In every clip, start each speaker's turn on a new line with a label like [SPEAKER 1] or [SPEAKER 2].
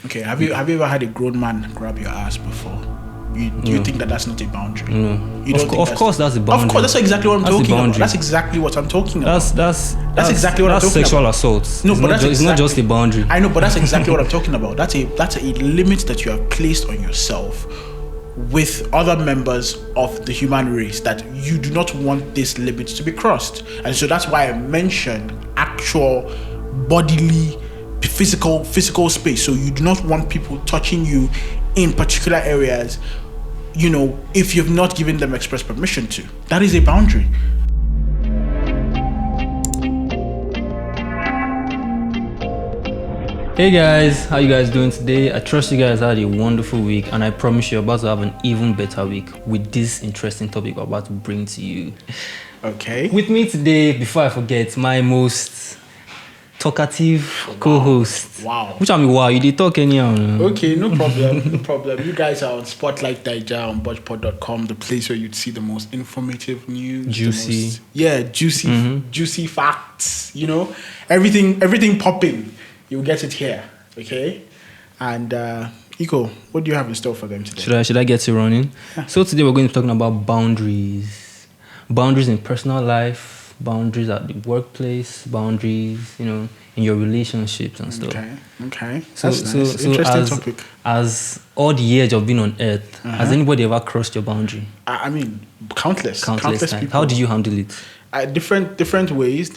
[SPEAKER 1] Okay, have you ever had a grown man grab your ass before? Do you think that that's not a boundary?
[SPEAKER 2] No.
[SPEAKER 1] You don't think
[SPEAKER 2] Of course, that's a boundary.
[SPEAKER 1] Of course, that's exactly what I'm
[SPEAKER 2] That's the
[SPEAKER 1] talking about.
[SPEAKER 2] boundary.
[SPEAKER 1] That's exactly what I'm talking about.
[SPEAKER 2] That's
[SPEAKER 1] exactly what I'm talking
[SPEAKER 2] sexual
[SPEAKER 1] about.
[SPEAKER 2] assault.
[SPEAKER 1] No,
[SPEAKER 2] it's
[SPEAKER 1] but
[SPEAKER 2] it's not just a boundary.
[SPEAKER 1] I know, but that's exactly what I'm talking about. That's a limit that you have placed on yourself with other members of the human race, that you do not want this limit to be crossed. And so that's why I mentioned actual bodily physical space. So you do not want people touching you in particular areas, if you've not given them express permission to. That is a boundary.
[SPEAKER 2] Hey guys, how you guys doing today? I trust you guys had a wonderful week, and I promise you're about to have an even better week with this interesting topic we're about to bring to you.
[SPEAKER 1] Okay.
[SPEAKER 2] With me today, before I forget, my most talkative co-host.
[SPEAKER 1] Wow.
[SPEAKER 2] Which you did talk anyhow.
[SPEAKER 1] Okay, no problem. No problem. You guys are on Spotlight Daija on budgepod.com, the place where you'd see the most informative news.
[SPEAKER 2] Juicy.
[SPEAKER 1] Juicy facts, everything popping. You'll get it here, okay? And Iko, what do you have in store for them today?
[SPEAKER 2] Should I get you running? So today we're going to be talking about boundaries. Boundaries in personal life, boundaries at the workplace, boundaries, in your relationships and stuff.
[SPEAKER 1] Okay.
[SPEAKER 2] So
[SPEAKER 1] Interesting topic.
[SPEAKER 2] As all the years you've been on earth, has anybody ever crossed your boundary?
[SPEAKER 1] I mean, countless
[SPEAKER 2] times.
[SPEAKER 1] people.
[SPEAKER 2] How did you handle it?
[SPEAKER 1] Different ways.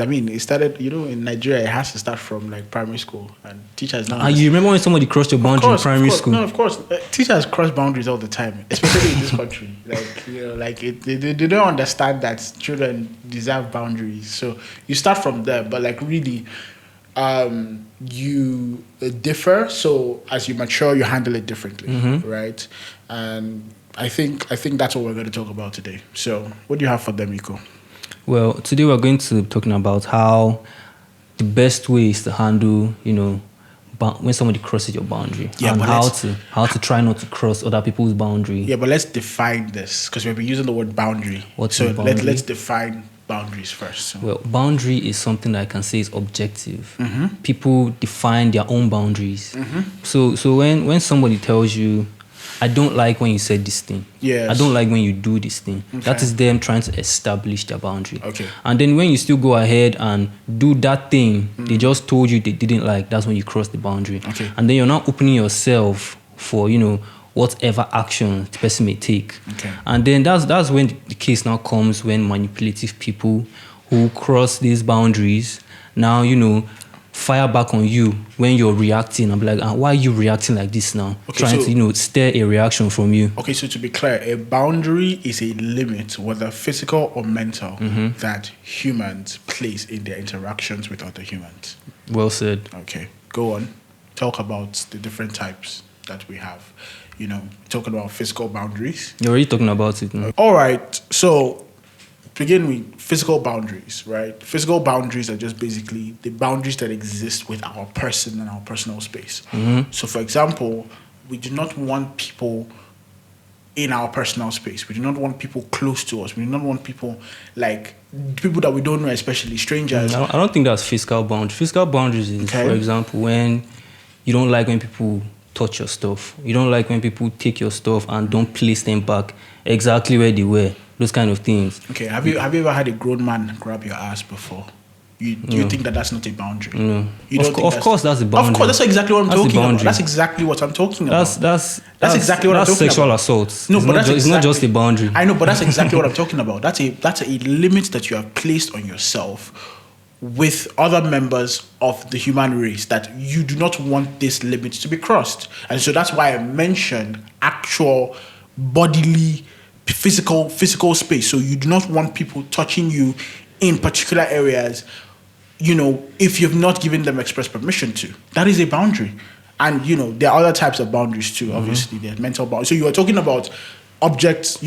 [SPEAKER 1] I mean, it started, in Nigeria, it has to start from like primary school, and teachers now.
[SPEAKER 2] You remember when somebody crossed your boundary in primary school?
[SPEAKER 1] No, of course. Teachers cross boundaries all the time, especially in this country. They don't understand that children deserve boundaries. So you start from there, but really, you differ. So as you mature, you handle it differently, right? And I think that's what we're going to talk about today. So what do you have for them, Iko?
[SPEAKER 2] Well, today we're going to be talking about how the best way is to handle, when somebody crosses your boundary, and how to try not to cross other people's boundary.
[SPEAKER 1] Yeah, but let's define this, because we've been using the word boundary.
[SPEAKER 2] What's a boundary?
[SPEAKER 1] Let's define boundaries first. So.
[SPEAKER 2] Well, boundary is something that I can say is objective. People define their own boundaries. So when somebody tells you, I don't like when you said this thing.
[SPEAKER 1] Yes.
[SPEAKER 2] I don't like when you do this thing.
[SPEAKER 1] Okay.
[SPEAKER 2] That is them trying to establish their boundary.
[SPEAKER 1] Okay.
[SPEAKER 2] And then when you still go ahead and do that thing they just told you they didn't like, that's when you cross the boundary.
[SPEAKER 1] Okay.
[SPEAKER 2] And then you're not opening yourself for, whatever action the person may take.
[SPEAKER 1] Okay.
[SPEAKER 2] And then that's when the case now comes, when manipulative people who cross these boundaries now, fire back on you when you're reacting. I'm like, why are you reacting like this now?
[SPEAKER 1] Okay,
[SPEAKER 2] Trying to, stir a reaction from you.
[SPEAKER 1] Okay, so to be clear, a boundary is a limit, whether physical or mental, that humans place in their interactions with other humans.
[SPEAKER 2] Well said.
[SPEAKER 1] Okay, go on. Talk about the different types that we have. Talking about physical boundaries.
[SPEAKER 2] You're already talking about it now.
[SPEAKER 1] All right, so begin with physical boundaries, right? Physical boundaries are just basically the boundaries that exist with our person and our personal space. So, for example, we do not want people in our personal space. We do not want people close to us. We do not want people people that we don't know, especially strangers.
[SPEAKER 2] I don't think that's physical boundaries. Physical boundaries is, for example, when you don't like when people touch your stuff. You don't like when people take your stuff and don't place them back exactly where they were. Those kind of things.
[SPEAKER 1] Okay, have you ever had a grown man grab your ass before? Do you think that that's not a boundary?
[SPEAKER 2] No.
[SPEAKER 1] You don't
[SPEAKER 2] Of course, that's a boundary.
[SPEAKER 1] Of course, that's exactly what I'm
[SPEAKER 2] That's
[SPEAKER 1] talking
[SPEAKER 2] the
[SPEAKER 1] about. That's exactly what I'm talking about.
[SPEAKER 2] That's
[SPEAKER 1] exactly what I'm talking
[SPEAKER 2] sexual
[SPEAKER 1] about.
[SPEAKER 2] assault.
[SPEAKER 1] No,
[SPEAKER 2] It's not just a boundary.
[SPEAKER 1] I know, but that's exactly what I'm talking about. That's a limit that you have placed on yourself with other members of the human race, that you do not want this limit to be crossed. And so that's why I mentioned actual bodily physical space. So you do not want people touching you in particular areas, if you've not given them express permission to. That is a boundary. And there are other types of boundaries too. Obviously, there's mental boundaries. So you are talking about objects,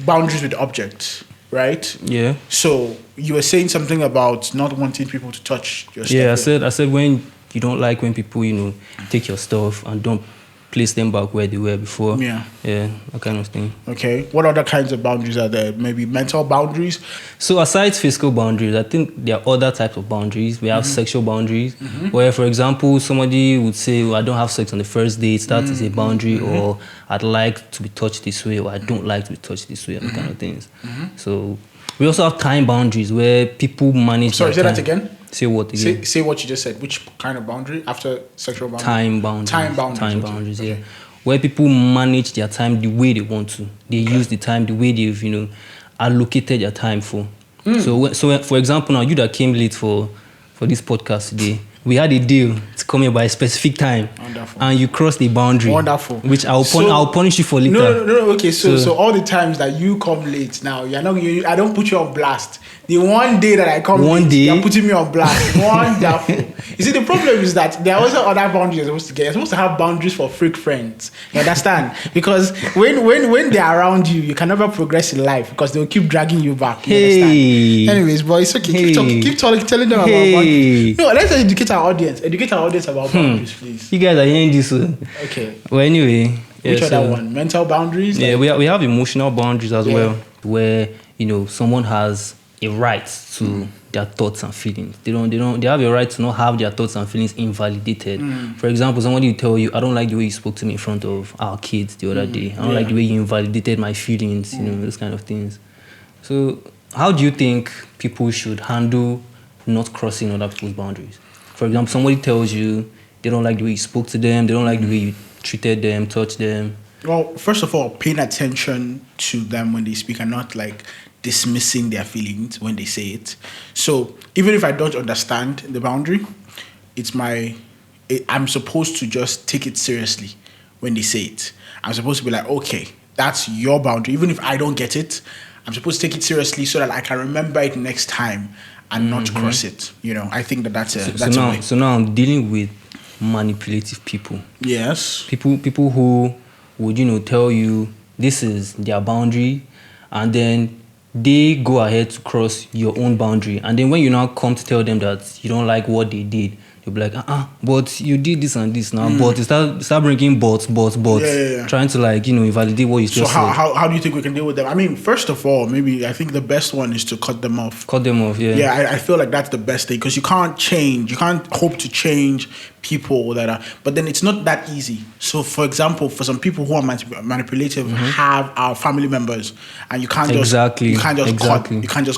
[SPEAKER 1] boundaries with objects, right?
[SPEAKER 2] Yeah.
[SPEAKER 1] So you were saying something about not wanting people to touch your stuff.
[SPEAKER 2] Yeah, I said when you don't like when people, take your stuff and don't place them back where they were before.
[SPEAKER 1] Yeah,
[SPEAKER 2] that kind of thing.
[SPEAKER 1] Okay. What other kinds of boundaries are there? Maybe mental boundaries?
[SPEAKER 2] So aside physical boundaries, I think there are other types of boundaries. We have sexual boundaries, where, for example, somebody would say, well, I don't have sex on the first date. That is a boundary. Or I'd like to be touched this way, or I don't like to be touched this way, and kind of things. So we also have time boundaries, where people manage.
[SPEAKER 1] Sorry, say
[SPEAKER 2] time.
[SPEAKER 1] that again.
[SPEAKER 2] Say what again?
[SPEAKER 1] Say what you just said. Which kind of boundary after sexual boundary?
[SPEAKER 2] Time boundaries.
[SPEAKER 1] Time boundaries.
[SPEAKER 2] Yeah. Where people manage their time the way they want to. They use the time the way they've, allocated their time for. So for example, now you that came late for this podcast today, we had a deal to come here by a specific time.
[SPEAKER 1] Wonderful.
[SPEAKER 2] And you crossed the boundary.
[SPEAKER 1] Wonderful.
[SPEAKER 2] Which I'll punish you for later.
[SPEAKER 1] No. Okay, so all the times that you come late now, I don't put you on blast. The one day that I come late, you're putting me on blast. Wonderful. You see, the problem is that there are also other boundaries you're supposed to get. You're supposed to have boundaries for freak friends. You understand? Because when they're around you, you can never progress in life because they'll keep dragging you back. You understand? Anyways, boy, it's okay. Keep telling them about boundaries. No, let's educate our audience. Educate our audience about boundaries, please.
[SPEAKER 2] You guys are hearing this one.
[SPEAKER 1] Okay.
[SPEAKER 2] Well, anyway.
[SPEAKER 1] Which other one? Mental boundaries?
[SPEAKER 2] Yeah, we have emotional boundaries as well, where, someone has a right to their thoughts and feelings. They have a right to not have their thoughts and feelings invalidated. For example, somebody will tell you, I don't like the way you spoke to me in front of our kids the other day. I don't like the way you invalidated my feelings, those kind of things. So how do you think people should handle not crossing other people's boundaries? For example, somebody tells you they don't like the way you spoke to them, they don't like the way you treated them, touched them.
[SPEAKER 1] Well, first of all, paying attention to them when they speak and not like dismissing their feelings when they say it. So even if I don't understand the boundary, I'm supposed to just take it seriously when they say it. I'm supposed to be like, okay, that's your boundary. Even if I don't get it, I'm supposed to take it seriously so that I can remember it next time and not cross it. I think that's a way.
[SPEAKER 2] So now I'm dealing with manipulative people.
[SPEAKER 1] Yes.
[SPEAKER 2] People who would, tell you this is their boundary, and then they go ahead to cross your own boundary. And then when you now come to tell them that you don't like what they did, you'll be like, but you did this and this now. But you start bringing buts, trying to invalidate what you just said.
[SPEAKER 1] So how do you think we can deal with them? I mean, first of all, maybe I think the best one is to cut them off.
[SPEAKER 2] Yeah.
[SPEAKER 1] Yeah, I feel like that's the best thing because you can't hope to change people but then it's not that easy. So for example, for some people who are manipulative have our family members, and you can't just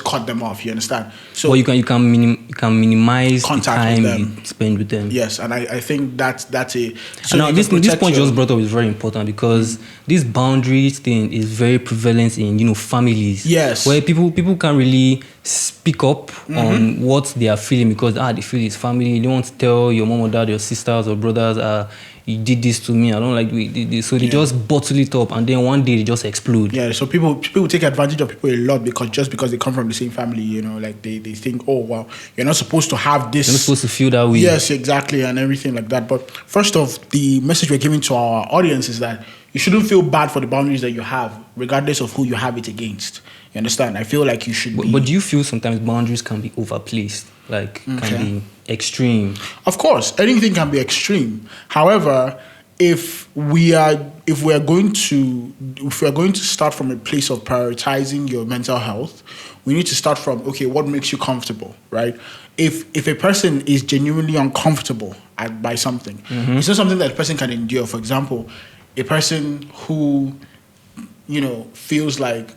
[SPEAKER 1] cut them off. You understand? So
[SPEAKER 2] well, you can minimize the time you spend with them.
[SPEAKER 1] Yes, and I think that's a.
[SPEAKER 2] So now this point just brought up is very important because this boundaries thing is very prevalent in families.
[SPEAKER 1] Yes,
[SPEAKER 2] where people can't really speak up on what they are feeling because they feel it's family. You don't want to tell your mom or dad, your sisters or brothers, you did this to me, I don't like the way you did this. So they just bottle it up and then one day they just explode.
[SPEAKER 1] Yeah, so people take advantage of people a lot because they come from the same family, like they think, oh wow, you're not supposed to have this.
[SPEAKER 2] You're not supposed to feel that way.
[SPEAKER 1] Yes, exactly, and everything like that. But first off, the message we're giving to our audience is that you shouldn't feel bad for the boundaries that you have, regardless of who you have it against. You understand? I feel like you should be...
[SPEAKER 2] But do you feel sometimes boundaries can be overplaced? Can be extreme?
[SPEAKER 1] Of course, anything can be extreme. However, if we are going to start from a place of prioritizing your mental health, we need to start from, okay, what makes you comfortable, right? If a person is genuinely uncomfortable by something, it's not something that a person can endure. For example, a person who, feels like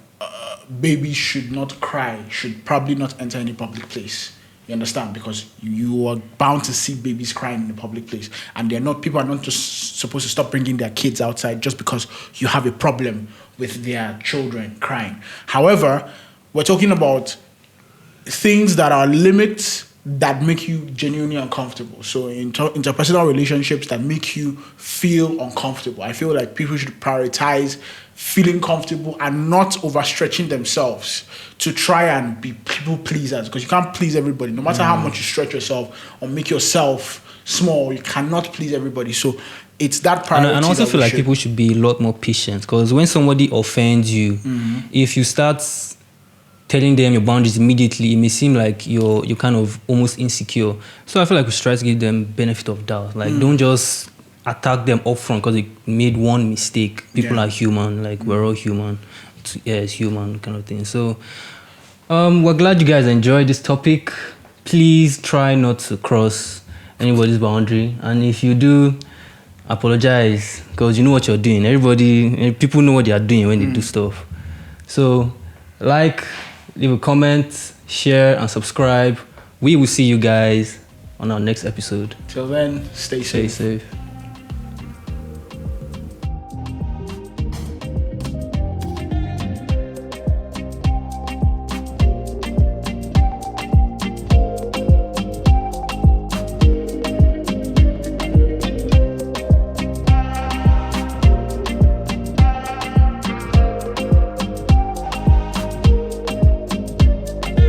[SPEAKER 1] babies should not cry, should probably not enter any public place. You understand? Because you are bound to see babies crying in a public place. And people are not just supposed to stop bringing their kids outside just because you have a problem with their children crying. However, we're talking about things that are limits that make you genuinely uncomfortable. So interpersonal relationships that make you feel uncomfortable. I feel like people should prioritize feeling comfortable and not overstretching themselves to try and be people pleasers, because you can't please everybody. No matter how much you stretch yourself or make yourself small, you cannot please everybody. So it's that priority.
[SPEAKER 2] And I also feel like people should be a lot more patient, because when somebody offends you, if you start telling them your boundaries immediately, it may seem like you're kind of almost insecure. So I feel like we should try to give them benefit of doubt. Don't just attack them up front because they made one mistake. People are human, like we're all human. Yeah, it's human kind of thing. So we're glad you guys enjoyed this topic. Please try not to cross anybody's boundary, and if you do, apologize, because you know what you're doing. People know what they are doing when they do stuff. So leave a comment, share, and subscribe. We will see you guys on our next episode.
[SPEAKER 1] Till then, stay safe.
[SPEAKER 2] Stay safe.